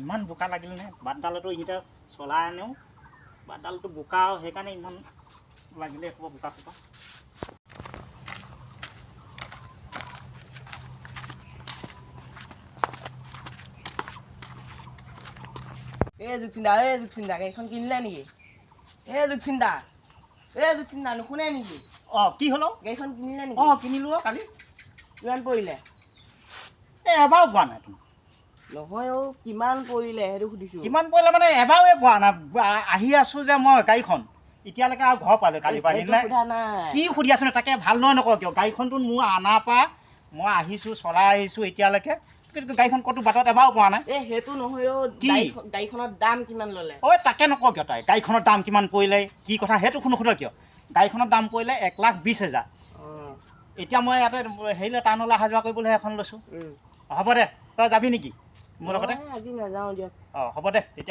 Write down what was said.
ইমান বোকা লাগিল নে বাটডালতো ইহঁতে চলাই আনেও বাটডালটো বোকা সেইকাৰণে ইমান লাগিলে এসোপা বোকা সোপা জুকচিন্দা গাড়ীখন কিনিলে নেকি জুকচিন্দা নুশুনে নেকি কি হলো গাড়ীখন কিনিলে নেকি কিনিলো কালি কিমান পৰিলে এবাৰো পোৱা নাই তুমি নহয় কিমান পৰিলে সেইটো সুধিছো কিমান পৰিলে মানে এবাৰে পোৱা নাই আহি আছো যে মই গাড়ীখন এতিয়ালৈকে আৰু ঘৰ পালোঁ কালি পৰা সোধা নাই কি সুধি আছো তাকে ভাল নহয় নকওঁ কিয় গাড়ীখনটো মোৰ অনাৰ পৰা মই আহিছোঁ চলাই আহিছোঁ এতিয়ালৈকে কিন্তু গাড়ীখন ক'তো বাটত এবাৰো পোৱা নাই সেইটো নহয় গাড়ীখনৰ দাম কিমান ল'লে তাকে নকওঁ কিয় তাই গাড়ীখনৰ দাম কিমান পৰিলে কি কথা সেইটো নুসুধ কিয় গাড়ীখনৰ দাম পৰিলে 1,20,000 এতিয়া মই ইয়াতে হেৰিলৈ টাউনলৈ অহা যোৱা কৰিবলৈ এখন লৈছোঁ হ'ব দে তই যাবি নেকি মোৰ লগতে আজি নাযাওঁ দিয়ক হ'ব দে তেতিয়া